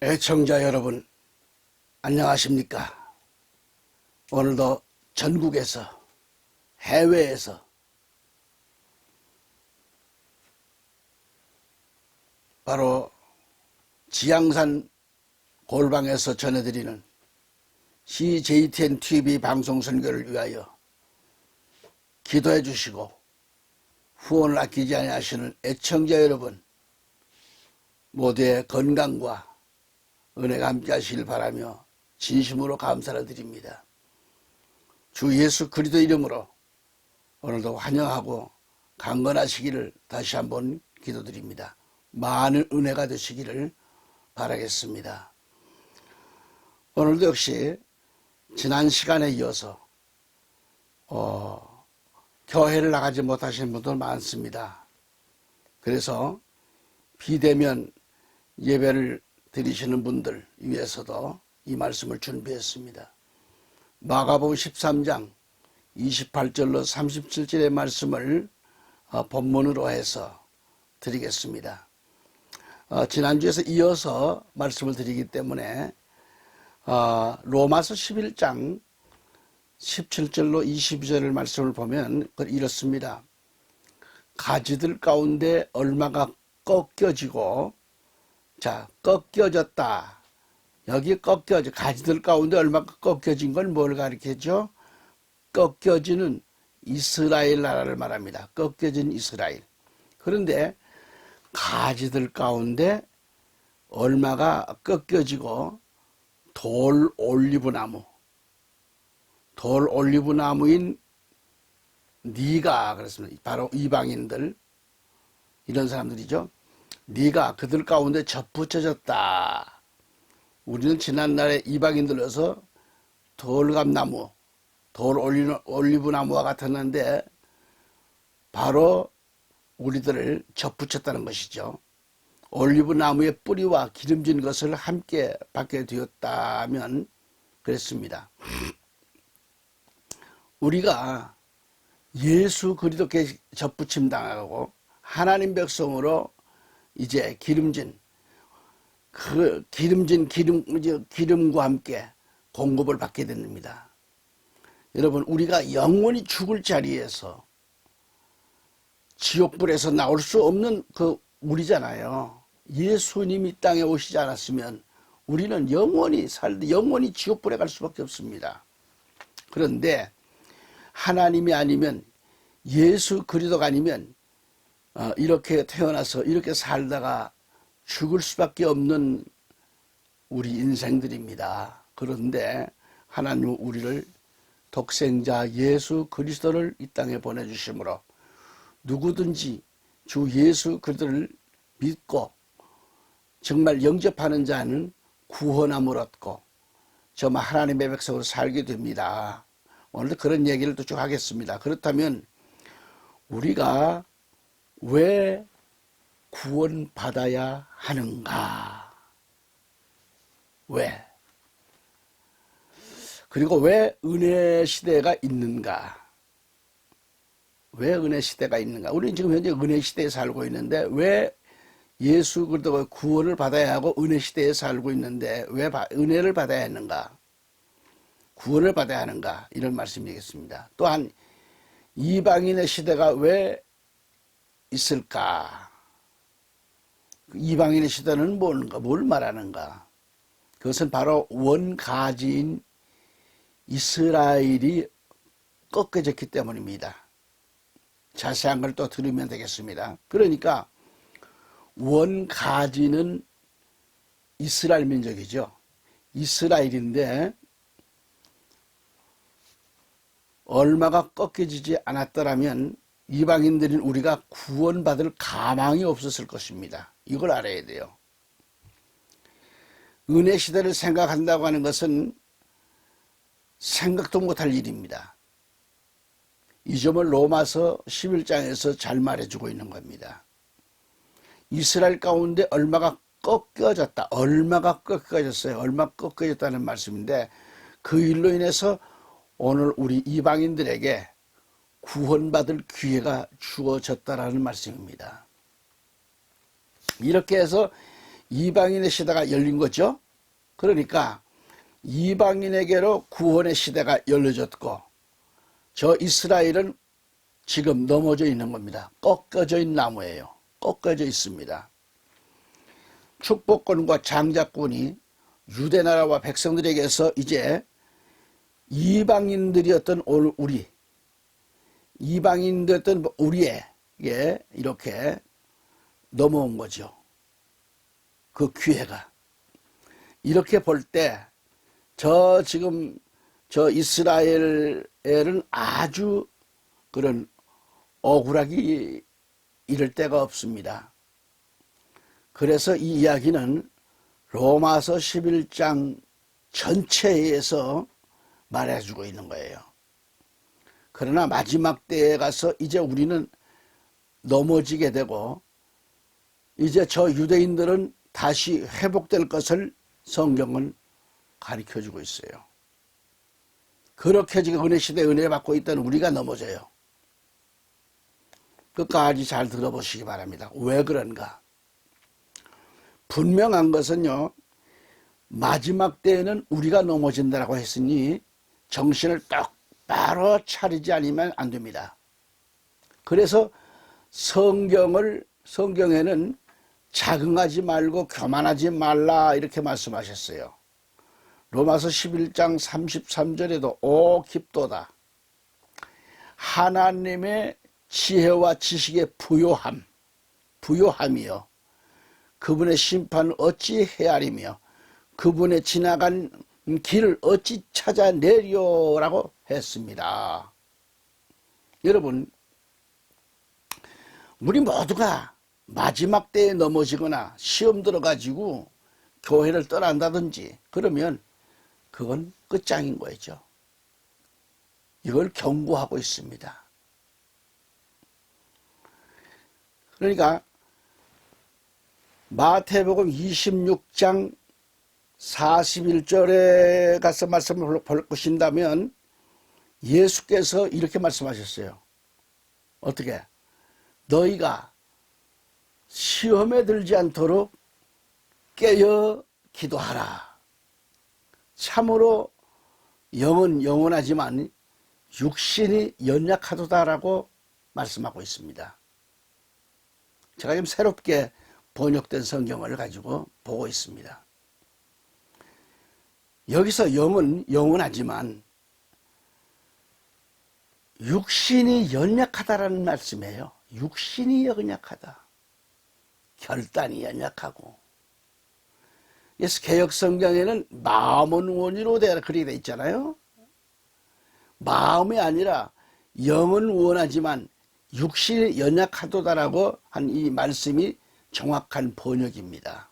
애청자 여러분, 안녕하십니까? 오늘도 전국에서, 해외에서 바로 지향산 골방에서 전해드리는 CJTN TV 방송 선교를 위하여 기도해 주시고 후원을 아끼지 아니하시는 애청자 여러분 모두의 건강과 은혜가 함께 하시길 바라며 진심으로 감사를 드립니다. 주 예수 그리스도 이름으로 오늘도 환영하고 강건하시기를 다시 한번 기도드립니다. 많은 은혜가 되시기를 바라겠습니다. 오늘도 역시 지난 시간에 이어서 교회를 나가지 못하시는 분들 많습니다. 그래서 비대면 예배를 드리시는 분들 위해서도 이 말씀을 준비했습니다. 마가복음 13장 28절로 37절의 말씀을 본문으로 해서 드리겠습니다. 지난주에서 이어서 말씀을 드리기 때문에 로마서 11장 17절로 22절의 말씀을 보면 이렇습니다. 가지들 가운데 얼마가 꺾여지고, 자, 꺾여졌다. 여기 꺾여져, 가지들 가운데 얼마가 꺾여진 건 뭘 가리키죠? 꺾여지는 이스라엘 나라를 말합니다. 꺾여진 이스라엘. 그런데 가지들 가운데 얼마가 꺾여지고 돌 올리브나무인 네가, 그렇습니다. 바로 이방인들, 이런 사람들이죠. 네가 그들 가운데 접붙여졌다. 우리는 지난날에 이방인들로서 돌감나무, 올리브나무와 같았는데 바로 우리들을 접붙였다는 것이죠. 올리브나무의 뿌리와 기름진 것을 함께 받게 되었다면 그랬습니다. 우리가 예수 그리스도께 접붙임 당하고 하나님 백성으로 이제 기름과 함께 공급을 받게 됩니다. 여러분, 우리가 영원히 죽을 자리에서 지옥불에서 나올 수 없는 우리잖아요. 예수님이 땅에 오시지 않았으면 우리는 영원히 지옥불에 갈 수밖에 없습니다. 그런데 하나님이 아니면, 예수 그리스도가 아니면 이렇게 태어나서 이렇게 살다가 죽을 수밖에 없는 우리 인생들입니다. 그런데 하나님은 우리를 독생자 예수 그리스도를 이 땅에 보내주심으로 누구든지 주 예수 그리스도를 믿고 정말 영접하는 자는 구원함을 얻고 정말 하나님의 백성으로 살게 됩니다. 오늘도 그런 얘기를 또 쭉 하겠습니다. 그렇다면 우리가 왜 구원받아야 하는가? 왜? 그리고 왜 은혜 시대가 있는가? 왜 은혜 시대가 있는가? 우리는 지금 현재 은혜 시대에 살고 있는데 왜 예수 그리스도가 구원을 받아야 하고 은혜 시대에 살고 있는데 왜 은혜를 받아야 하는가? 구원을 받아야 하는가? 이런 말씀이겠습니다. 또한 이방인의 시대가 왜 있을까? 이방인의 시대는 뭔가, 뭘 말하는가? 그것은 바로 원가지인 이스라엘이 꺾여졌기 때문입니다. 자세한 걸 또 들으면 되겠습니다. 그러니까 원가지는 이스라엘 민족이죠. 이스라엘인데 얼마가 꺾여지지 않았더라면 이방인들인 우리가 구원받을 가망이 없었을 것입니다. 이걸 알아야 돼요. 은혜 시대를 생각한다고 하는 것은 생각도 못할 일입니다. 이 점을 로마서 11장에서 잘 말해주고 있는 겁니다. 이스라엘 가운데 얼마가 꺾여졌다. 얼마가 꺾여졌어요. 얼마 꺾여졌다는 말씀인데 그 일로 인해서 오늘 우리 이방인들에게 구원받을 기회가 주어졌다라는 말씀입니다. 이렇게 해서 이방인의 시대가 열린 거죠. 그러니까 이방인에게로 구원의 시대가 열려졌고 저 이스라엘은 지금 넘어져 있는 겁니다. 꺾여져 있는 나무예요. 꺾여져 있습니다. 축복권과 장자권이 유대나라와 백성들에게서 이제 이방인들이었던 이방인들이었던 우리에게 이렇게 넘어온 거죠. 그 기회가. 이렇게 볼 때 지금 저 이스라엘은 아주 그런 억울하기 이를 데가 없습니다. 그래서 이 이야기는 로마서 11장 전체에서 말해주고 있는 거예요. 그러나 마지막 때에 가서 이제 우리는 넘어지게 되고 이제 저 유대인들은 다시 회복될 것을 성경은 가르쳐주고 있어요. 그렇게 지금 은혜시대에 은혜 받고 있던 우리가 넘어져요. 끝까지 잘 들어보시기 바랍니다. 왜 그런가? 분명한 것은요, 마지막 때에는 우리가 넘어진다고 했으니 정신을 똑바로 차리지 않으면 안 됩니다. 그래서 성경에는 자긍하지 말고 교만하지 말라 이렇게 말씀하셨어요. 로마서 11장 33절에도 오 깊도다. 하나님의 지혜와 지식의 부요함이요. 그분의 심판을 어찌 헤아리며 그분의 지나간 길을 어찌 찾아내리오라고 했습니다. 여러분, 우리 모두가 마지막 때에 넘어지거나 시험 들어가지고 교회를 떠난다든지 그러면 그건 끝장인 거죠. 이걸 경고하고 있습니다. 그러니까 마태복음 26장 41절에 가서 말씀을 보신다면 예수께서 이렇게 말씀하셨어요. 어떻게? 너희가 시험에 들지 않도록 깨어 기도하라. 참으로 영은 영원하지만 육신이 연약하도다라고 말씀하고 있습니다. 제가 지금 새롭게 번역된 성경을 가지고 보고 있습니다. 여기서 영은 영원하지만 육신이 연약하다라는 말씀이에요. 육신이 연약하다. 결단이 연약하고. 그래서 개역성경에는 마음은 원이로 되라 그렇게 돼 있잖아요. 마음이 아니라 영은 원하지만 육신이 연약하도다라고 한 이 말씀이 정확한 번역입니다.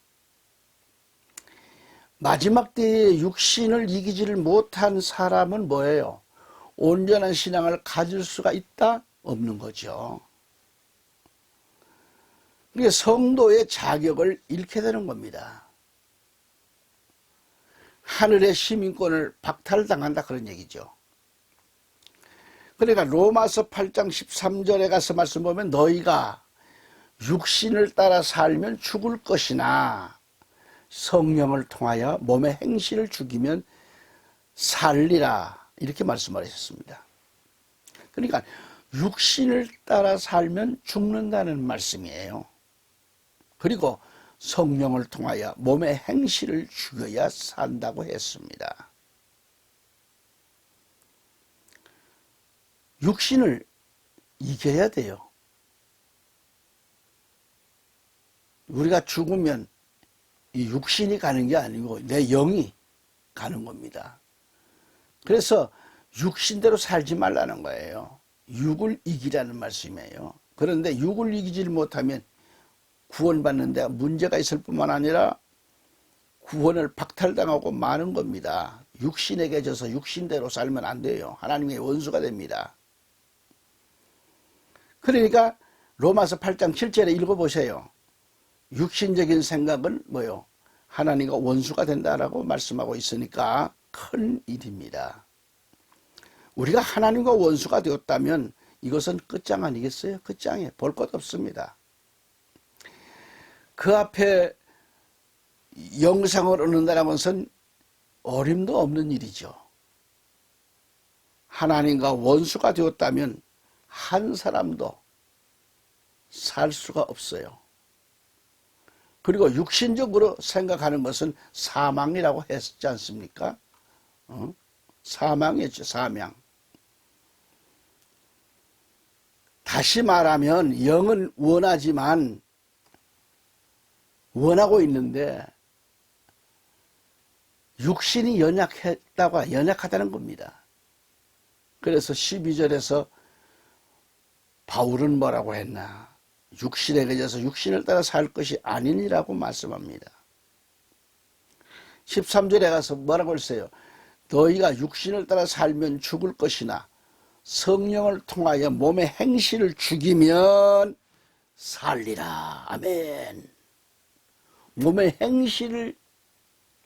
마지막 때에 육신을 이기지를 못한 사람은 뭐예요? 온전한 신앙을 가질 수가 있다? 없는 거죠. 그러니까 성도의 자격을 잃게 되는 겁니다. 하늘의 시민권을 박탈당한다 그런 얘기죠. 그러니까 로마서 8장 13절에 가서 말씀 보면 너희가 육신을 따라 살면 죽을 것이나 성령을 통하여 몸의 행실을 죽이면 살리라 이렇게 말씀하셨습니다. 그러니까 육신을 따라 살면 죽는다는 말씀이에요. 그리고 성령을 통하여 몸의 행실을 죽여야 산다고 했습니다. 육신을 이겨야 돼요. 우리가 죽으면 이 육신이 가는 게 아니고 내 영이 가는 겁니다. 그래서 육신대로 살지 말라는 거예요. 육을 이기라는 말씀이에요. 그런데 육을 이기질 못하면 구원받는 데 문제가 있을 뿐만 아니라 구원을 박탈당하고 마는 겁니다. 육신에게 져서 육신대로 살면 안 돼요. 하나님의 원수가 됩니다. 그러니까 로마서 8장 7절에 읽어보세요. 육신적인 생각은 뭐요? 하나님과 원수가 된다라고 말씀하고 있으니까 큰 일입니다. 우리가 하나님과 원수가 되었다면 이것은 끝장 아니겠어요? 끝장에 볼 것 없습니다. 그 앞에 영생을 얻는다는 것은 어림도 없는 일이죠. 하나님과 원수가 되었다면 한 사람도 살 수가 없어요. 그리고 육신적으로 생각하는 것은 사망이라고 했지 않습니까? 사망이었죠, 사망. 다시 말하면 영은 원하지만 원하고 있는데 육신이 연약하다는 겁니다. 그래서 12절에서 바울은 뭐라고 했나? 육신에 그쳐서 육신을 따라 살 것이 아니니라고 말씀합니다. 13절에 가서 뭐라고 했어요? 너희가 육신을 따라 살면 죽을 것이나 성령을 통하여 몸의 행실을 죽이면 살리라. 아멘. 몸의 행실을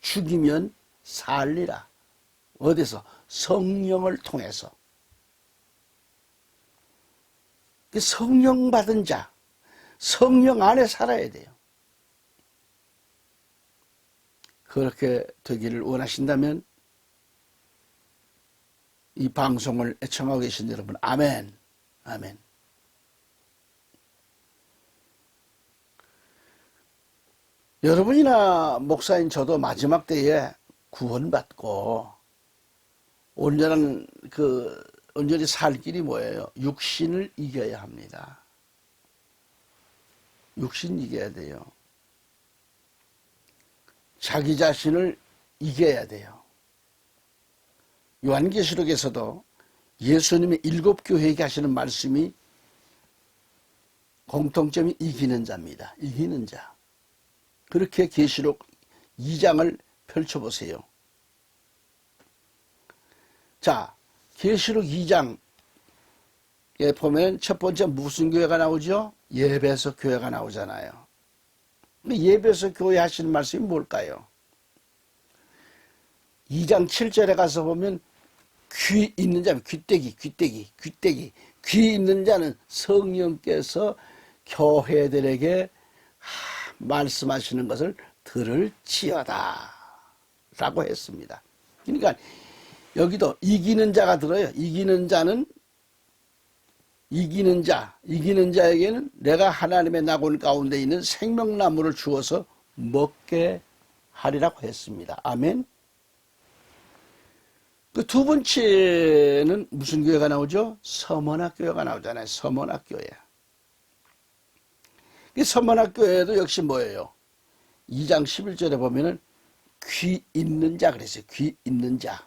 죽이면 살리라. 어디서? 성령을 통해서. 성령 받은 자, 성령 안에 살아야 돼요. 그렇게 되기를 원하신다면 이 방송을 애청하고 계신 여러분, 아멘, 아멘. 여러분이나 목사인 저도 마지막 때에 구원받고 온전히 살 길이 뭐예요? 육신을 이겨야 합니다. 육신 이겨야 돼요. 자기 자신을 이겨야 돼요. 요한계시록에서도 예수님의 7교회에게 하시는 말씀이 공통점이 이기는 자입니다. 이기는 자. 그렇게 계시록 2장을 펼쳐보세요. 자, 계시록 2장에 보면 첫 번째 무슨 교회가 나오죠? 예배석 교회가 나오잖아요. 예배석 교회 하시는 말씀이 뭘까요? 2장 7절에 가서 보면 귀 있는 자는 귀 있는 자는 성령께서 교회들에게 말씀하시는 것을 들을지어다 라고 했습니다. 그러니까 여기도 이기는 자가 들어요. 이기는 자에게는 내가 하나님의 낙원 가운데 있는 생명나무를 주어서 먹게 하리라고 했습니다. 아멘. 그 두 번째는 무슨 교회가 나오죠? 서문학 교회가 나오잖아요. 서문학 교회. 이 서문학 교회도 역시 뭐예요? 2장 11절에 보면은 귀 있는 자 그랬어요. 귀 있는 자.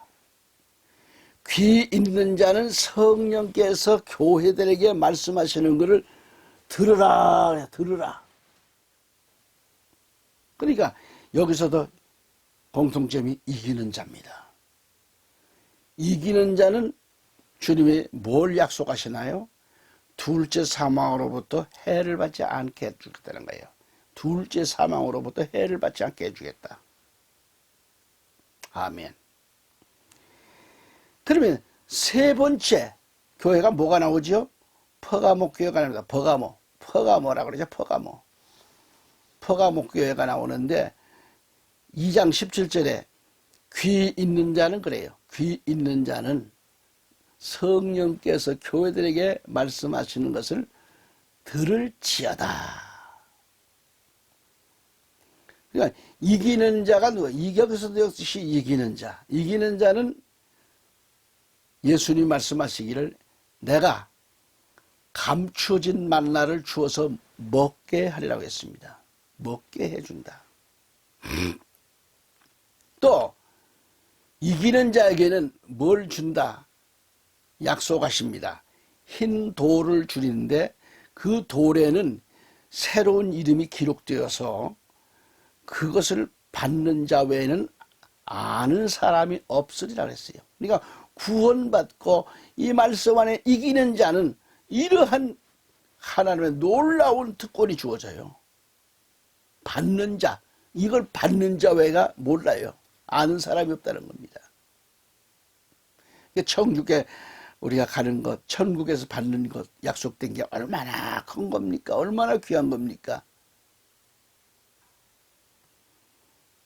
귀 있는 자는 성령께서 교회들에게 말씀하시는 것을 들으라. 그러니까 여기서도 공통점이 이기는 자입니다. 이기는 자는 주님이 뭘 약속하시나요? 둘째 사망으로부터 해를 받지 않게 해주겠다는 거예요. 둘째 사망으로부터 해를 받지 않게 해주겠다. 아멘. 그러면 세 번째 교회가 뭐가 나오죠? 퍼가모 교회가 나옵니다. 퍼가모라고 그러죠. 퍼가모 교회가 나오는데 2장 17절에 귀 있는 자는 그래요. 귀 있는 자는 성령께서 교회들에게 말씀하시는 것을 들을지어다. 그러니까 이기는 자가 누구예요? 여기서도 역시 이기는 자. 이기는 자는 예수님 말씀하시기를 내가 감추어진 만나를 주어서 먹게 하리라고 했습니다. 먹게 해준다. 또 이기는 자에게는 뭘 준다? 약속하십니다. 흰 돌을 주는데 그 돌에는 새로운 이름이 기록되어서 그것을 받는 자 외에는 아는 사람이 없으리라 그랬어요. 그러니까 구원받고 이 말씀 안에 이기는 자는 이러한 하나님의 놀라운 특권이 주어져요. 받는 자, 이걸 받는 자 외가 몰라요. 아는 사람이 없다는 겁니다. 천국에 우리가 가는 것, 천국에서 받는 것, 약속된 게 얼마나 큰 겁니까? 얼마나 귀한 겁니까?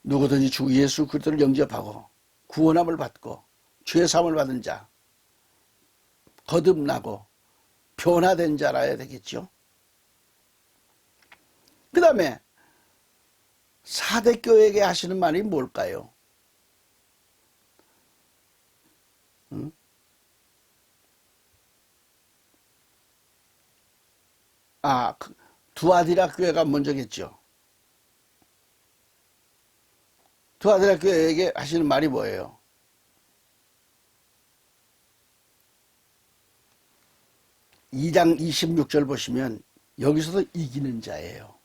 누구든지 주 예수 그리스도를 영접하고 구원함을 받고 죄사함을 받은 자, 거듭나고 변화된 자라야 되겠죠. 그 다음에 사대교회에게 하시는 말이 뭘까요? 응? 두아디라 교회가 먼저겠죠. 두아디라 교회에게 하시는 말이 뭐예요? (2장 26절) 보시면 여기서도 이기는 자예요.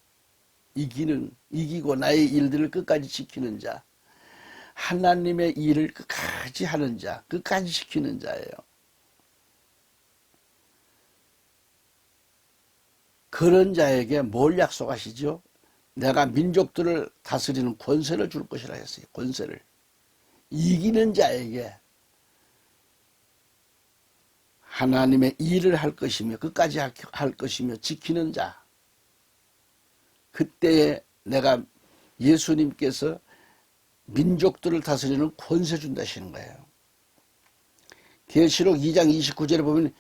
이기고 나의 일들을 끝까지 지키는 자, 하나님의 일을 끝까지 하는 자, 끝까지 지키는 자예요. 그런 자에게 뭘 약속하시죠? 내가 민족들을 다스리는 권세를 줄 것이라 했어요. 권세를. 이기는 자에게 하나님의 일을 할 것이며 끝까지 할 것이며 지키는 자, 그때에 내가 예수님께서 민족들을 다스리는 권세 준다시는 거예요. 계시록 2장 29절에 보면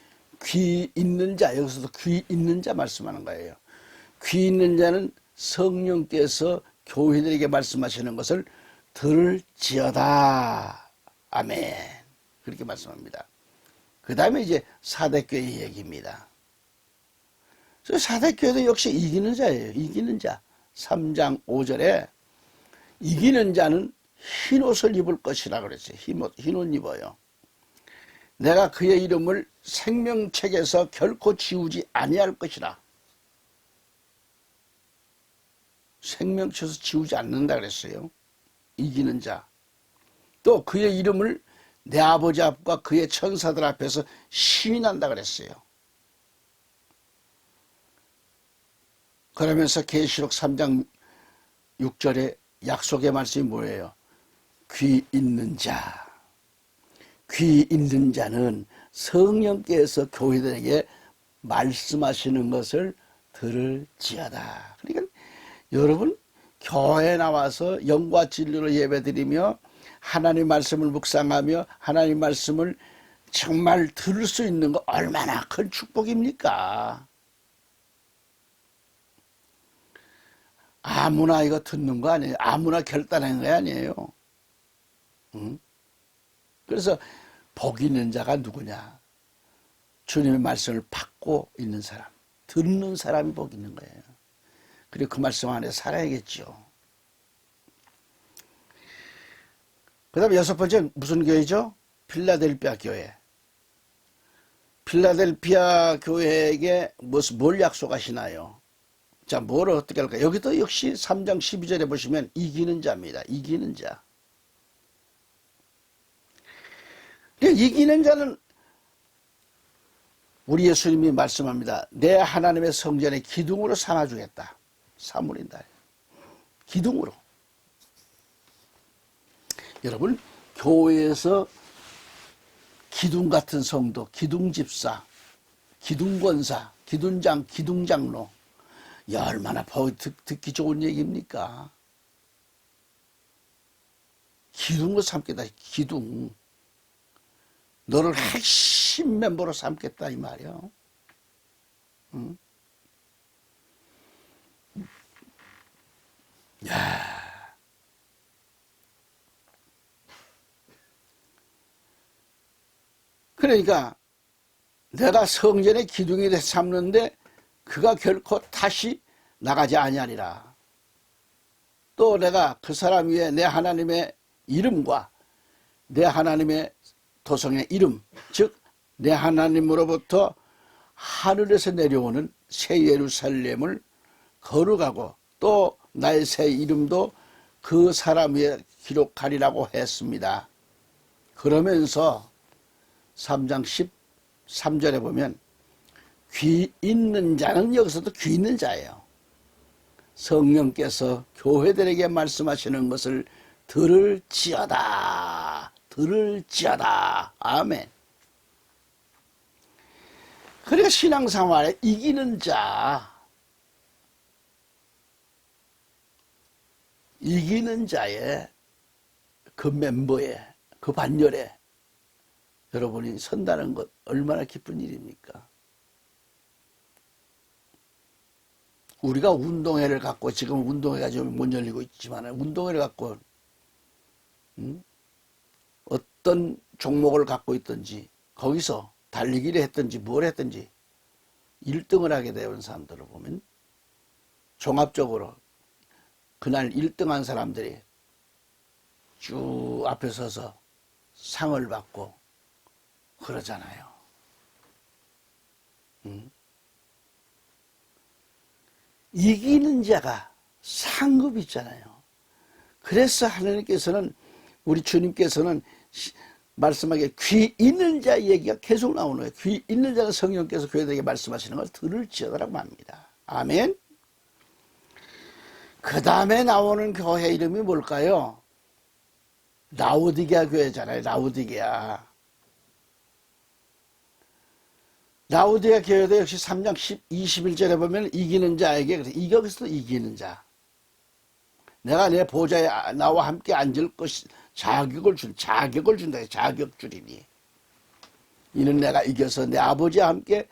귀 있는 자, 여기서도 귀 있는 자 말씀하는 거예요. 귀 있는 자는 성령께서 교회들에게 말씀하시는 것을 들을지어다. 아멘. 그렇게 말씀합니다. 그 다음에 이제 사대교회 얘기입니다. 사대교회도 역시 이기는 자예요. 이기는 자. 3장 5절에 이기는 자는 흰옷을 입을 것이라 그랬어요. 흰옷 입어요. 내가 그의 이름을 생명책에서 결코 지우지 아니할 것이라. 생명책에서 지우지 않는다 그랬어요. 이기는 자. 또 그의 이름을 내 아버지 앞과 그의 천사들 앞에서 시인한다 그랬어요. 그러면서 계시록 3장 6절에 약속의 말씀이 뭐예요? 귀 있는 자. 귀 있는 자는 성령께서 교회들에게 말씀하시는 것을 들을지어다. 그러니까 여러분 교회에 나와서 영과 진리로 예배드리며 하나님 말씀을 묵상하며 하나님 말씀을 정말 들을 수 있는 거 얼마나 큰 축복입니까? 아무나 이거 듣는 거 아니에요. 아무나 결단하는 거 아니에요. 응? 그래서 복 있는 자가 누구냐? 주님의 말씀을 받고 있는 사람, 듣는 사람이 복 있는 거예요. 그리고 그 말씀 안에 살아야겠죠. 그 다음에 6번째 무슨 교회죠? 필라델피아 교회. 필라델피아 교회에게 뭘 약속하시나요? 자, 뭘 어떻게 할까요? 여기도 역시 3장 12절에 보시면 이기는 자입니다. 이기는 자. 이기는 자는 우리 예수님이 말씀합니다. 내 하나님의 성전에 기둥으로 삼아주겠다. 삼으린다. 기둥으로. 여러분 교회에서 기둥 같은 성도, 기둥집사, 기둥권사, 기둥장, 기둥장로 얼마나 듣기 좋은 얘기입니까? 기둥으로 삼겠다. 기둥. 너를 핵심 멤버로 삼겠다 이 말이야. 응? 야. 그러니까 내가 성전의 기둥이 돼서 삼는데 그가 결코 다시 나가지 아니하리라. 또 내가 그 사람 위에 내 하나님의 이름과 내 하나님의 도성의 이름, 즉 내 하나님으로부터 하늘에서 내려오는 새 예루살렘을 거룩하고 또 나의 새 이름도 그 사람 위에 기록하리라고 했습니다. 그러면서 3장 13절에 보면 귀 있는 자는 여기서도 귀 있는 자예요. 성령께서 교회들에게 말씀하시는 것을 들을지어다. 들을지어다. 아멘. 그러니까 신앙생활에 이기는 자. 이기는 자의 그 멤버에, 그 반열에 여러분이 선다는 것 얼마나 기쁜 일입니까? 우리가 운동회를 갖고, 지금 운동회가 좀 못 열리고 있지만 운동회를 갖고 어떤 종목을 갖고 있든지 거기서 달리기를 했든지 뭘 했든지 1등을 하게 되는 사람들을 보면 종합적으로 그날 1등한 사람들이 쭉 앞에 서서 상을 받고 그러잖아요. 이기는 자가 상급이 있잖아요. 그래서 하나님께서는, 우리 주님께서는 말씀하기에 귀 있는 자 얘기가 계속 나오는 거예요. 귀 있는 자가 성령께서 교회들에게 말씀하시는 걸 들을지어다라고 합니다. 아멘. 그 다음에 나오는 교회 이름이 뭘까요? 라오디게아 교회잖아요. 라오디게아. 라오디게아 교회도 역시 3장 21절에 보면 이기는 자에게, 여기서도 이기는 자. 내가 내 보좌에 나와 함께 앉을 것이 자격을 준다. 자격 줄이니. 이는 내가 이겨서 내 아버지와 함께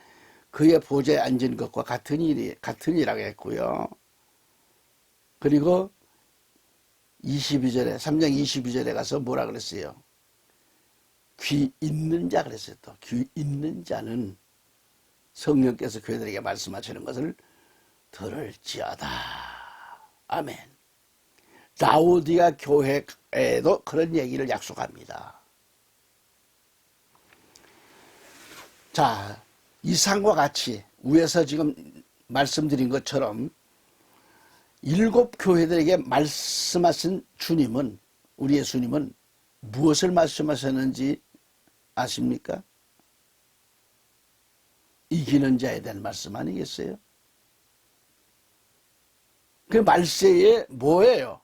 그의 보좌에 앉은 것과 같은 일이라고 했고요. 그리고 22절에, 3장 22절에 가서 뭐라 그랬어요? 귀 있는 자 그랬어요. 또 귀 있는 자는 성령께서 교회들에게 말씀하시는 것을 들을지어다. 아멘. 라오디게아 교회에도 그런 얘기를 약속합니다. 자, 이상과 같이 위에서 지금 말씀드린 것처럼 7 교회들에게 말씀하신 주님은, 우리 예수님은 무엇을 말씀하셨는지 아십니까? 이기는 자에 대한 말씀 아니겠어요? 그 말세에 뭐예요?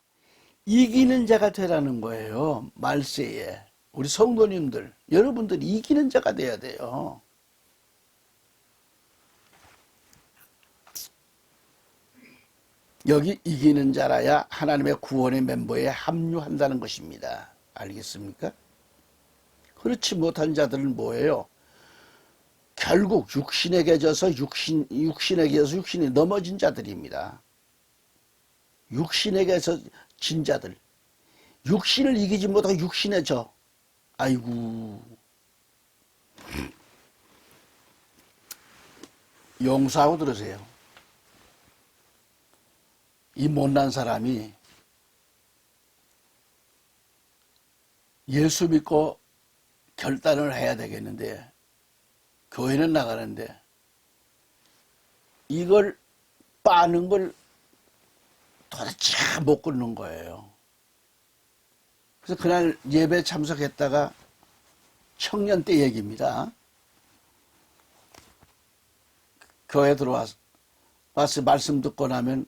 이기는 자가 되라는 거예요. 말세에. 우리 성도님들, 여러분들이 이기는 자가 돼야 돼요. 여기 이기는 자라야 하나님의 구원의 멤버에 합류한다는 것입니다. 알겠습니까? 그렇지 못한 자들은 뭐예요? 결국 육신에게 져서 육신이 넘어진 자들입니다. 육신에게서 진 자들. 육신을 이기지 못하고 육신에 져. 아이고. 용서하고 들으세요. 이 못난 사람이 예수 믿고 결단을 해야 되겠는데, 교회는 나가는데 이걸 빠는 걸 도대체 못 끊는 거예요. 그래서 그날 예배 참석했다가 청년 때 얘기입니다. 교회 들어와서 말씀 듣고 나면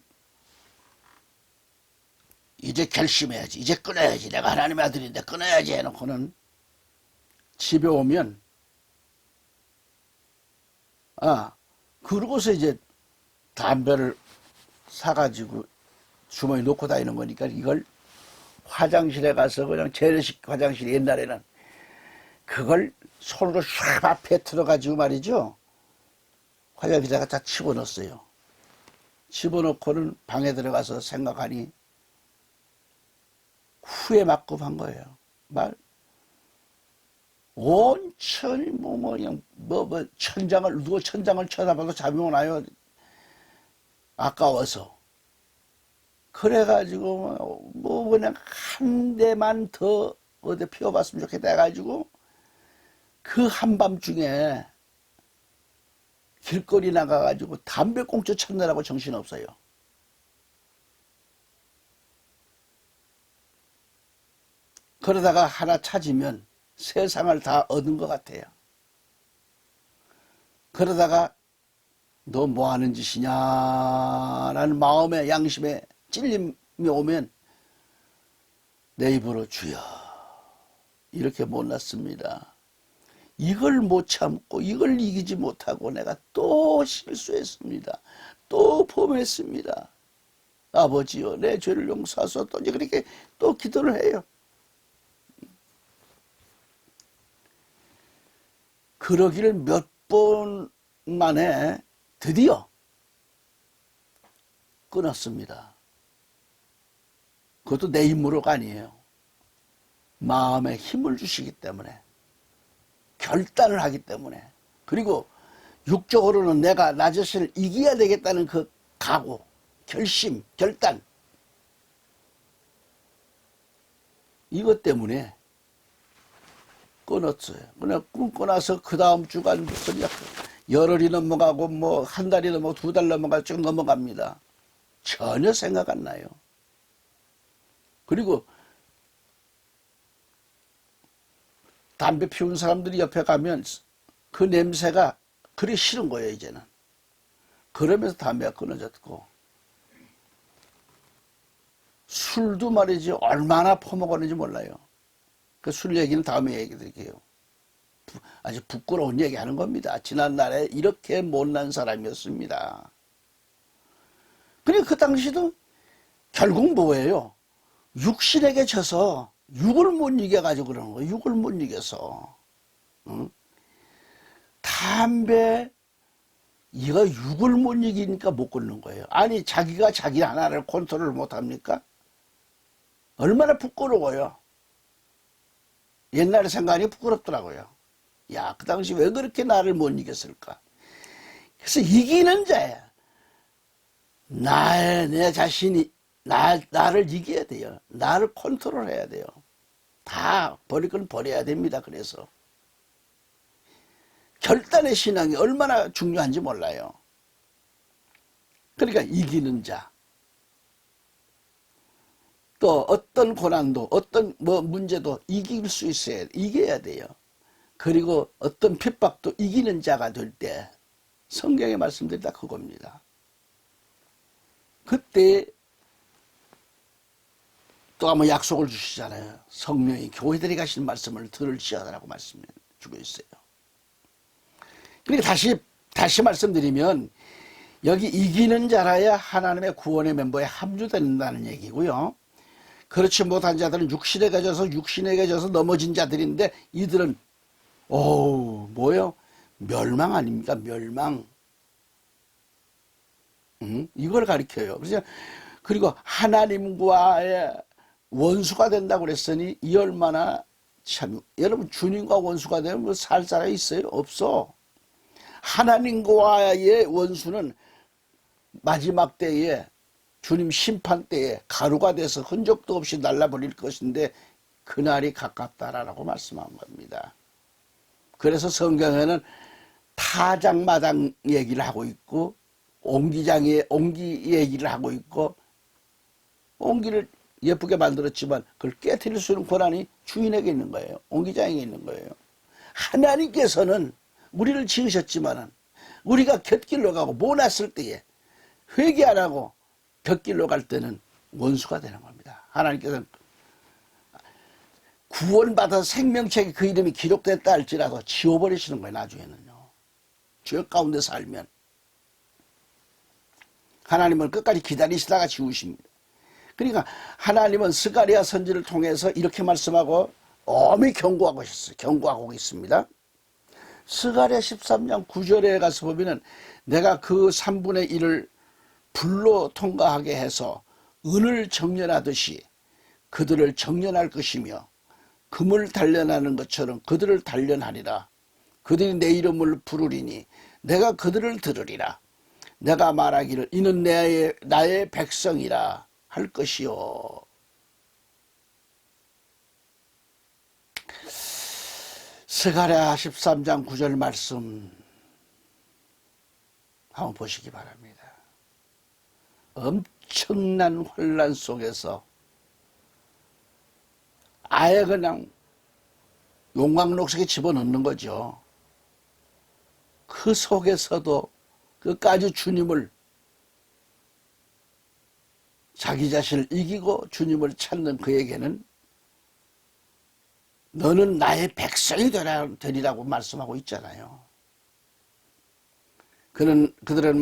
이제 결심해야지, 이제 끊어야지, 내가 하나님의 아들인데 끊어야지 해놓고는 집에 오면, 그러고서 이제 담배를 사가지고 주머니 놓고 다니는 거니까 이걸 화장실에 가서 그냥 재래식 화장실, 옛날에는 그걸 손으로 샥 앞에 틀어가지고 말이죠. 화장실에다가 다 집어넣었어요. 집어넣고는 방에 들어가서 생각하니 후에 막급한 거예요. 온천히 그냥 누가 천장을 쳐다봐도 잠이 오나요? 아까워서. 그래가지고 그냥 한 대만 더 어디 피워봤으면 좋겠다 해가지고 그 한밤중에 길거리 나가가지고 담배꽁초 찾느라고 정신없어요. 그러다가 하나 찾으면 세상을 다 얻은 것 같아요. 그러다가 너 뭐 하는 짓이냐라는 마음의 양심에 찔림이 오면 내 입으로 주여, 이렇게 못났습니다. 이걸 못 참고 이걸 이기지 못하고 내가 또 실수했습니다. 또 범했습니다. 아버지여 내 죄를 용서하소서. 또 이제 그렇게 또 기도를 해요. 그러기를 몇 번 만에 드디어 끊었습니다. 그것도 내 힘으로가 아니에요. 마음에 힘을 주시기 때문에, 결단을 하기 때문에, 그리고 육적으로는 내가 나 자신을 이겨야 되겠다는 그 각오, 결심, 결단, 이것 때문에 끊었어요. 그냥 끊고 나서 그 다음 주간 무슨 열흘이 넘어가고 뭐 한 달이 넘어가고 2달 넘어가고 쭉 넘어갑니다. 전혀 생각 안 나요. 그리고 담배 피우는 사람들이 옆에 가면 그 냄새가 그리 싫은 거예요, 이제는. 그러면서 담배가 끊어졌고, 술도 말이지 얼마나 퍼먹었는지 몰라요. 그 술 얘기는 다음에 얘기 드릴게요. 아주 부끄러운 얘기 하는 겁니다. 지난날에 이렇게 못난 사람이었습니다. 그러니까 그 당시도 결국 뭐예요? 육신에게 져서 육을 못 이겨가지고 그러는 거예요. 육을 못 이겨서. 응? 담배, 이거 육을 못 이기니까 못 끊는 거예요. 아니, 자기가 자기 하나를 컨트롤 못 합니까? 얼마나 부끄러워요. 옛날에 생각하니 부끄럽더라고요. 야, 그 당시 왜 그렇게 나를 못 이겼을까? 그래서 이기는 자야. 내 자신이, 나를 이겨야 돼요. 나를 컨트롤 해야 돼요. 다 버릴 건 버려야 됩니다. 그래서. 결단의 신앙이 얼마나 중요한지 몰라요. 그러니까 이기는 자. 또 어떤 고난도, 어떤 문제도 이길 수 있어야, 이겨야 돼요. 그리고 어떤 핍박도 이기는 자가 될 때 성경의 말씀들이 다 그겁니다. 그때 또 한번 약속을 주시잖아요. 성령이 교회들이 가신 말씀을 들을지어다라고 말씀을 주고 있어요. 그러니까 다시 말씀드리면 여기 이기는 자라야 하나님의 구원의 멤버에 합류된다는 얘기고요. 그렇지 못한 자들은 육신에게 져서 넘어진 자들인데 이들은 뭐요? 멸망 아닙니까? 멸망. 이걸 가리켜요. 그리고 하나님과의 원수가 된다고 그랬으니 이 얼마나 참, 여러분 주님과 원수가 되면 뭐 살 사람이 있어요? 없어. 하나님과의 원수는 마지막 때에 주님 심판 때에 가루가 돼서 흔적도 없이 날라버릴 것인데 그날이 가깝다라고 말씀한 겁니다. 그래서 성경에는 타작마당 얘기를 하고 있고 옹기 얘기를 하고 있고, 옹기를 예쁘게 만들었지만 그걸 깨트릴 수 있는 권한이 주인에게 있는 거예요. 옹기장에게 있는 거예요. 하나님께서는 우리를 지으셨지만은 우리가 곁길로 가고 모났을 때에 회개 안 하고 곁길로 갈 때는 원수가 되는 겁니다. 하나님께서는 구원받아서 생명책에 그 이름이 기록됐다 할지라도 지워버리시는 거예요. 나중에는요. 죄 가운데 살면 하나님은 끝까지 기다리시다가 지우십니다. 그러니까 하나님은 스가랴 선지를 통해서 이렇게 말씀하고 엄히 경고하고 있어요. 경고하고 있습니다. 스가랴 13장 9절에 가서 보면은 내가 그 3분의 1을 불로 통과하게 해서 은을 정련하듯이 그들을 정련할 것이며 금을 단련하는 것처럼 그들을 단련하리라. 그들이 내 이름을 부르리니 내가 그들을 들으리라. 내가 말하기를 이는 나의 백성이라 할 것이요. 스가랴 13장 9절 말씀 한번 보시기 바랍니다. 엄청난 혼란 속에서 아예 그냥 용광록 속에 집어넣는 거죠. 그 속에서도 끝까지 주님을, 자기 자신을 이기고 주님을 찾는 그에게는 너는 나의 백성이 되리라고 말씀하고 있잖아요. 그들은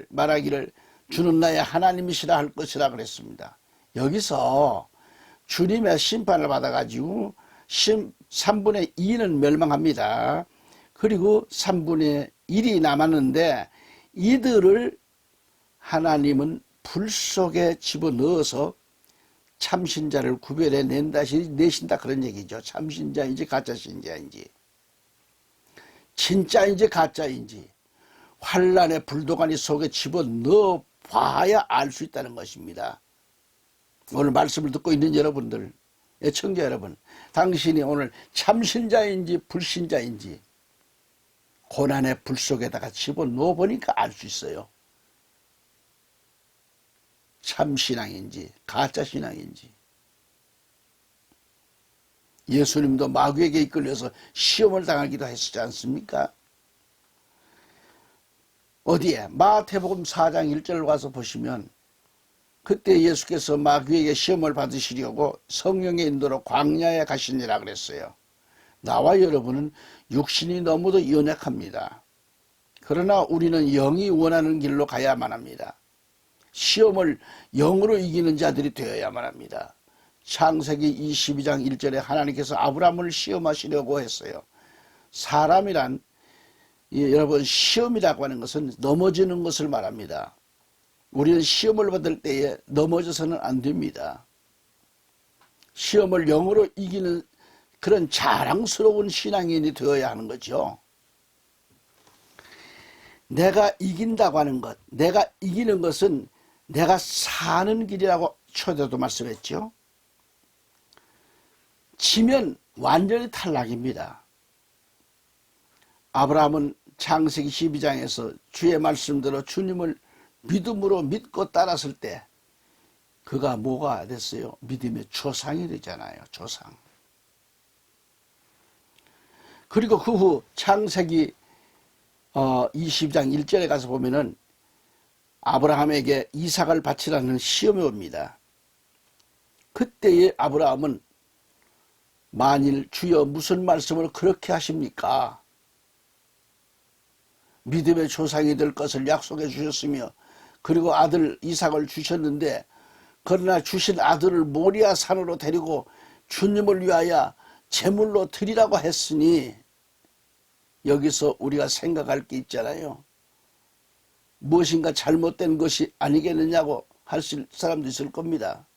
말하기를 주는 나의 하나님이시라 할 것이라 그랬습니다. 여기서 주님의 심판을 받아가지고 3분의 2는 멸망합니다. 그리고 3분의 1이 남았는데 이들을 하나님은 불 속에 집어넣어서 참신자를 구별해 내신다 그런 얘기죠. 참신자인지 가짜신자인지, 진짜인지 가짜인지 환란의 불도가니 속에 집어넣어 봐야 알 수 있다는 것입니다. 오늘 말씀을 듣고 있는 여러분들, 애청자 여러분, 당신이 오늘 참신자인지 불신자인지 고난의 불 속에다가 집어넣어 보니까 알 수 있어요. 참신앙인지 가짜신앙인지. 예수님도 마귀에게 이끌려서 시험을 당하기도 했지 않습니까? 어디에? 마태복음 4장 1절을 와서 보시면 그때 예수께서 마귀에게 시험을 받으시려고 성령의 인도로 광야에 가시니라 그랬어요. 나와 여러분은 육신이 너무도 연약합니다. 그러나 우리는 영이 원하는 길로 가야만 합니다. 시험을 영으로 이기는 자들이 되어야만 합니다. 창세기 22장 1절에 하나님께서 아브라함을 시험하시려고 했어요. 사람이란 여러분 시험이라고 하는 것은 넘어지는 것을 말합니다. 우리는 시험을 받을 때에 넘어져서는 안 됩니다. 시험을 영으로 이기는 그런 자랑스러운 신앙인이 되어야 하는 거죠. 내가 이긴다고 하는 것, 내가 이기는 것은 내가 사는 길이라고 초대도 말씀했죠. 지면 완전히 탈락입니다. 아브라함은 창세기 12장에서 주의 말씀대로 주님을 믿음으로 믿고 따랐을 때 그가 뭐가 됐어요? 믿음의 조상이 되잖아요. 조상. 그리고 그 후 창세기 20장 1절에 가서 보면은 아브라함에게 이삭을 바치라는 시험이 옵니다. 그때의 아브라함은 만일 주여 무슨 말씀을 그렇게 하십니까? 믿음의 조상이 될 것을 약속해 주셨으며 그리고 아들 이삭을 주셨는데 그러나 주신 아들을 모리아 산으로 데리고 주님을 위하여 제물로 드리라고 했으니 여기서 우리가 생각할 게 있잖아요. 무엇인가 잘못된 것이 아니겠느냐고 할 사람도 있을 겁니다.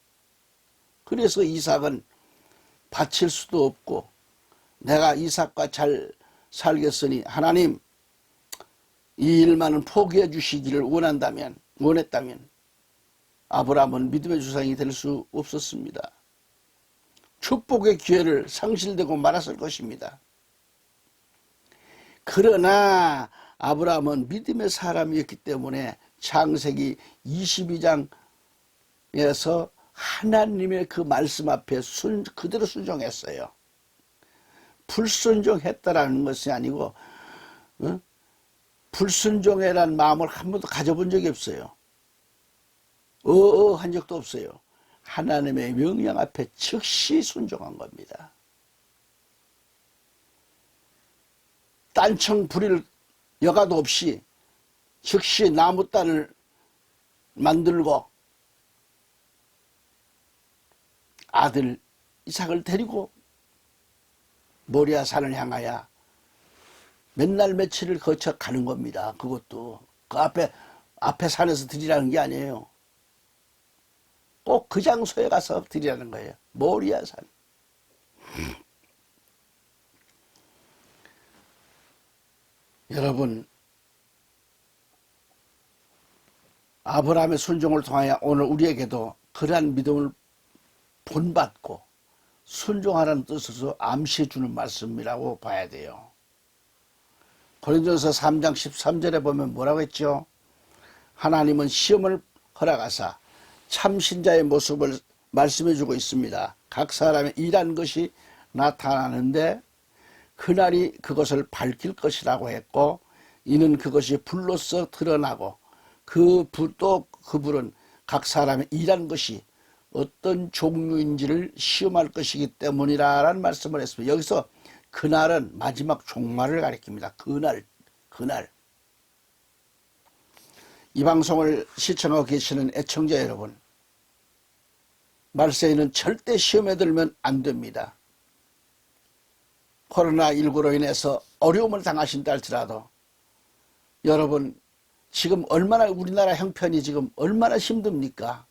그래서 이삭은 바칠 수도 없고 내가 이삭과 잘 살겠으니 하나님 이 일만은 포기해 주시기를 원했다면 아브라함은 믿음의 조상이 될 수 없었습니다. 축복의 기회를 상실되고 말았을 것입니다. 그러나 아브라함은 믿음의 사람이었기 때문에 창세기 22장에서 하나님의 그 말씀 앞에 그대로 순종했어요. 불순종했다라는 것이 아니고 불순종이라는 마음을 한 번도 가져본 적이 없어요. 한 적도 없어요. 하나님의 명령 앞에 즉시 순종한 겁니다. 딴청 부릴 여가도 없이 즉시 나무단을 만들고 아들 이삭을 데리고 모리아 산을 향하여 맨날 며칠을 거쳐 가는 겁니다. 그것도 그 앞에 산에서 드리라는 게 아니에요. 꼭 그 장소에 가서 드리라는 거예요. 모리아 산. 여러분, 아브라함의 순종을 통하여 오늘 우리에게도 그러한 믿음을 본받고 순종하라는 뜻으로 암시해 주는 말씀이라고 봐야 돼요. 고린도전서 3장 13절에 보면 뭐라고 했죠? 하나님은 시험을 허락하사 참신자의 모습을 말씀해 주고 있습니다. 각 사람의 일한 것이 나타나는데 그날이 그것을 밝힐 것이라고 했고 이는 그것이 불로써 드러나고 또 그 불은 각 사람의 일한 것이 어떤 종류인지를 시험할 것이기 때문이라는 말씀을 했습니다. 여기서 그날은 마지막 종말을 가리킵니다. 그날. 이 방송을 시청하고 계시는 애청자 여러분, 말세에는 절대 시험에 들면 안 됩니다. 코로나19로 인해서 어려움을 당하신다 할지라도 여러분, 지금 얼마나 우리나라 형편이 지금 얼마나 힘듭니까?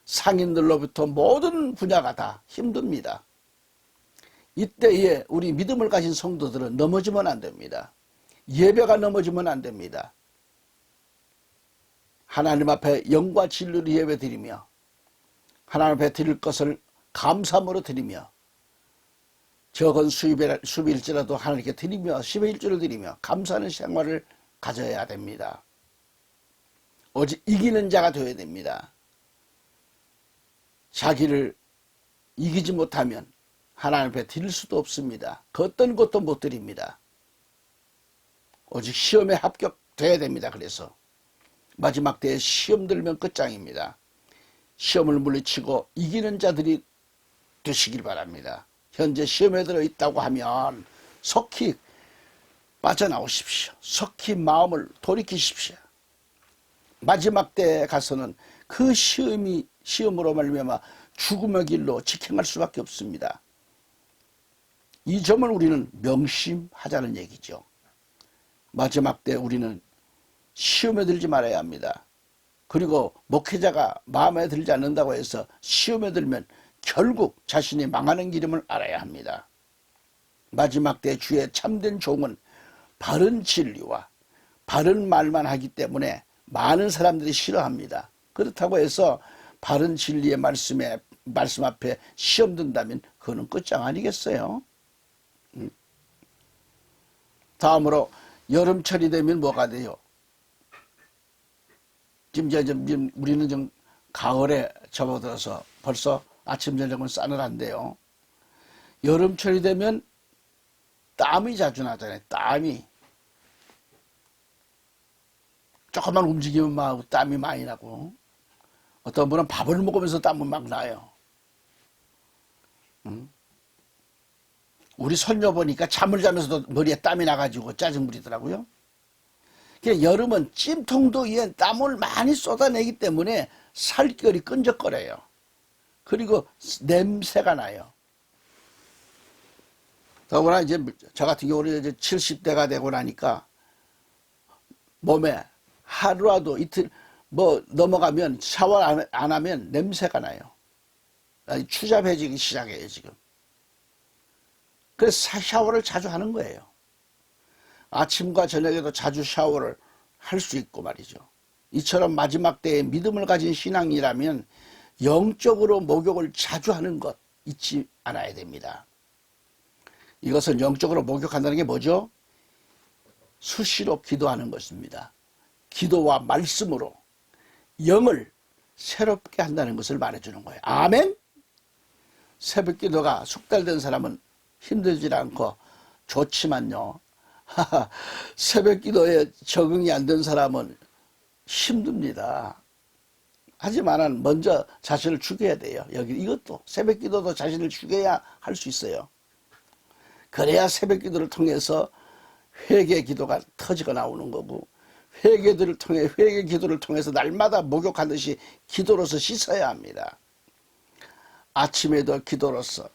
상인들로부터 모든 분야가 다 힘듭니다. 이때에 우리 믿음을 가진 성도들은 넘어지면 안 됩니다. 예배가 넘어지면 안 됩니다. 하나님 앞에 영과 진리로 예배 드리며 하나님 앞에 드릴 것을 감사함으로 드리며 적은 수비일지라도 하나님께 드리며 10의 1조를 드리며 감사하는 생활을 가져야 됩니다. 오직 이기는 자가 되어야 됩니다. 자기를 이기지 못하면 하나님 앞에 드릴 수도 없습니다. 그 어떤 것도 못 드립니다. 오직 시험에 합격돼야 됩니다. 그래서 마지막 때에 시험 들면 끝장입니다. 시험을 물리치고 이기는 자들이 되시길 바랍니다. 현재 시험에 들어있다고 하면 속히 빠져나오십시오. 속히 마음을 돌이키십시오. 마지막 때에 가서는 그 시험으로 말미암아 죽음의 길로 직행할 수밖에 없습니다. 이 점을 우리는 명심하자는 얘기죠. 마지막 때 우리는 시험에 들지 말아야 합니다. 그리고 목회자가 마음에 들지 않는다고 해서 시험에 들면 결국 자신이 망하는 길임을 알아야 합니다. 마지막 때 주의 참된 종은 바른 진리와 바른 말만 하기 때문에 많은 사람들이 싫어합니다. 그렇다고 해서 바른 진리의 말씀 앞에 시험 든다면 그거는 끝장 아니겠어요? 다음으로 여름철이 되면 뭐가 돼요? 지금 우리는 좀 가을에 접어들어서 벌써 아침 저녁은 싸늘한데요. 여름철이 되면 땀이 자주 나잖아요. 땀이. 조금만 움직이면 막 땀이 많이 나고 어떤 분은 밥을 먹으면서 땀은 막 나요. 우리 손녀 보니까 잠을 자면서도 머리에 땀이 나가지고 짜증 부리더라고요. 여름은 찜통도 위에 땀을 많이 쏟아내기 때문에 살결이 끈적거려요. 그리고 냄새가 나요. 더구나 이제 저 같은 경우는 이제 70대가 되고 나니까 몸에 하루라도 이틀 뭐 넘어가면 샤워 안 하면 냄새가 나요. 추잡해지기 시작해요 지금. 그래서 샤워를 자주 하는 거예요. 아침과 저녁에도 자주 샤워를 할 수 있고 말이죠. 이처럼 마지막 때에 믿음을 가진 신앙이라면 영적으로 목욕을 자주 하는 것 잊지 않아야 됩니다. 이것은 영적으로 목욕한다는 게 뭐죠? 수시로 기도하는 것입니다. 기도와 말씀으로 영을 새롭게 한다는 것을 말해주는 거예요. 아멘? 새벽 기도가 숙달된 사람은 힘들지 않고 좋지만요. 새벽 기도에 적응이 안 된 사람은 힘듭니다. 하지만 먼저 자신을 죽여야 돼요. 이것도 새벽 기도도 자신을 죽여야 할 수 있어요. 그래야 새벽 기도를 통해서 회개 기도가 터지고 나오는 거고 회개 기도를 통해서 날마다 목욕하듯이 기도로서 씻어야 합니다. 아침에도 기도로서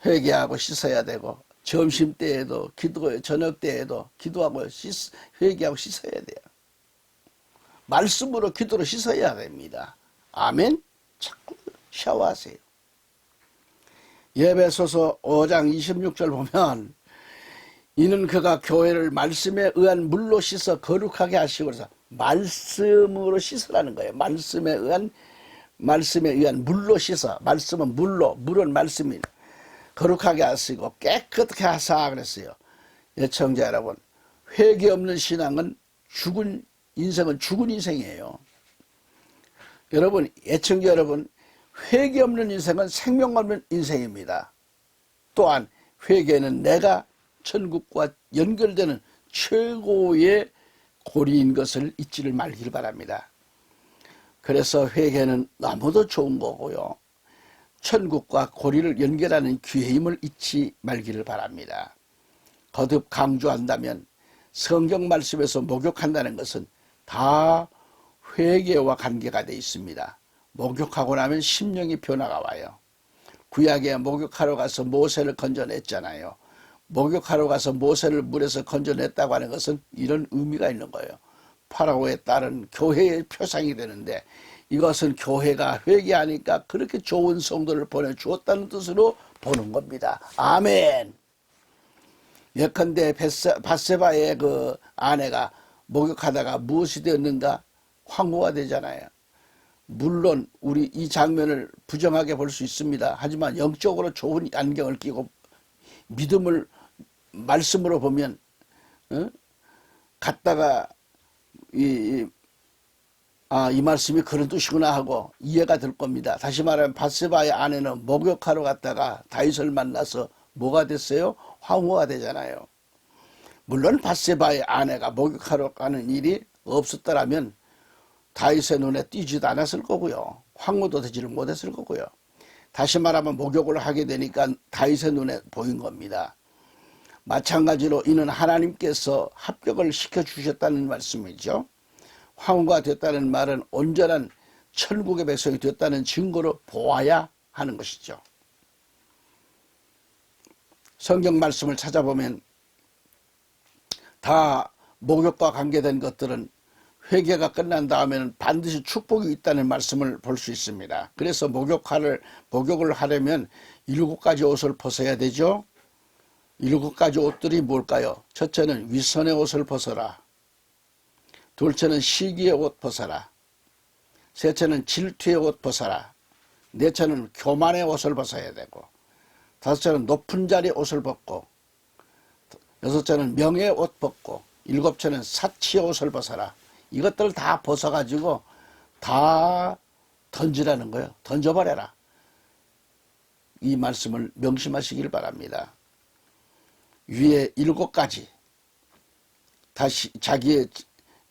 회개하고 씻어야 되고 점심때에도 기도해요. 저녁때에도 기도하고 회개하고 씻어야 돼요. 말씀으로 기도로 씻어야 됩니다. 아멘? 자꾸 샤워하세요. 예배소서 5장 26절 보면 이는 그가 교회를 말씀에 의한 물로 씻어 거룩하게 하시고 그래서 말씀으로 씻으라는 거예요. 말씀에 의한 물로 씻어. 말씀은 물은 말씀입니다. 거룩하게 하시고 깨끗하게 하사 그랬어요. 애청자 여러분, 회개 없는 신앙은 인생은 죽은 인생이에요. 여러분, 애청자 여러분, 회개 없는 인생은 생명 없는 인생입니다. 또한 회개는 내가 천국과 연결되는 최고의 고리인 것을 잊지를 말기를 바랍니다. 그래서 회개는 너무도 좋은 거고요. 천국과 고리를 연결하는 기회임을 잊지 말기를 바랍니다. 거듭 강조한다면 성경 말씀에서 목욕한다는 것은 다 회개와 관계가 되어 있습니다. 목욕하고 나면 심령의 변화가 와요. 구약에 목욕하러 가서 모세를 건져냈잖아요. 목욕하러 가서 모세를 물에서 건져냈다고 하는 것은 이런 의미가 있는 거예요. 파라오에 따른 교회의 표상이 되는데 이것은 교회가 회개하니까 그렇게 좋은 성도를 보내주었다는 뜻으로 보는 겁니다. 아멘. 예컨대 밧세바의 그 아내가 목욕하다가 무엇이 되었는가? 황후가 되잖아요. 물론 우리 이 장면을 부정하게 볼 수 있습니다. 하지만 영적으로 좋은 안경을 끼고 믿음을 말씀으로 보면 갔다가 이 말씀이 그런 뜻이구나 하고 이해가 될 겁니다. 다시 말하면 밧세바의 아내는 목욕하러 갔다가 다윗을 만나서 뭐가 됐어요? 황후가 되잖아요. 물론 밧세바의 아내가 목욕하러 가는 일이 없었더라면 다윗의 눈에 띄지도 않았을 거고요. 황후도 되지를 못했을 거고요. 다시 말하면 목욕을 하게 되니까 다윗의 눈에 보인 겁니다. 마찬가지로 이는 하나님께서 합격을 시켜주셨다는 말씀이죠. 황후가 됐다는 말은 온전한 천국의 백성이 됐다는 증거로 보아야 하는 것이죠. 성경 말씀을 찾아보면 다 목욕과 관계된 것들은 회개가 끝난 다음에는 반드시 축복이 있다는 말씀을 볼 수 있습니다. 그래서 목욕을 하려면 7가지 옷을 벗어야 되죠. 7가지 옷들이 뭘까요? 첫째는 위선의 옷을 벗어라. 둘째는 시기의 옷 벗어라. 셋째는 질투의 옷 벗어라. 넷째는 교만의 옷을 벗어야 되고, 다섯째는 높은 자리 옷을 벗고, 여섯째는 명예의 옷 벗고, 일곱째는 사치의 옷을 벗어라. 이것들을 다 벗어가지고 다 던지라는 거예요. 던져버려라. 이 말씀을 명심하시길 바랍니다. 위에 7가지, 다시 자기의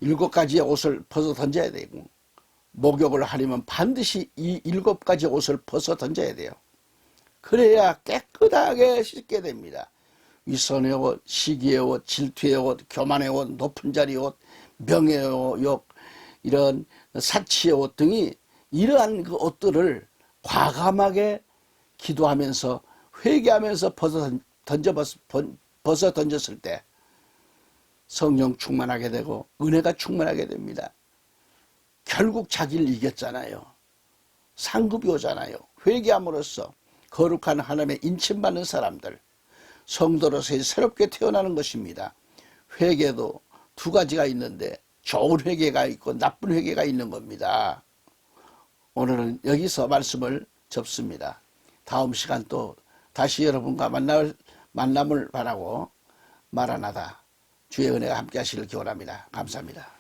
7가지의 옷을 벗어 던져야 되고, 목욕을 하려면 반드시 이 7가지 옷을 벗어 던져야 돼요. 그래야 깨끗하게 씻게 됩니다. 위선의 옷, 시기의 옷, 질투의 옷, 교만의 옷, 높은 자리 옷, 명예의 옷, 이런 사치의 옷 등이 이러한 그 옷들을 과감하게 기도하면서 회개하면서 벗어 던졌을 때 성령 충만하게 되고 은혜가 충만하게 됩니다. 결국 자기를 이겼잖아요. 상급이 오잖아요. 회개함으로써 거룩한 하나님의 인침받는 사람들, 성도로서 새롭게 태어나는 것입니다. 회개도 2가지가 있는데 좋은 회개가 있고 나쁜 회개가 있는 겁니다. 오늘은 여기서 말씀을 접습니다. 다음 시간 또 다시 여러분과 만남을 바라고 마라나다 주의 은혜가 함께 하시길 기원합니다. 감사합니다.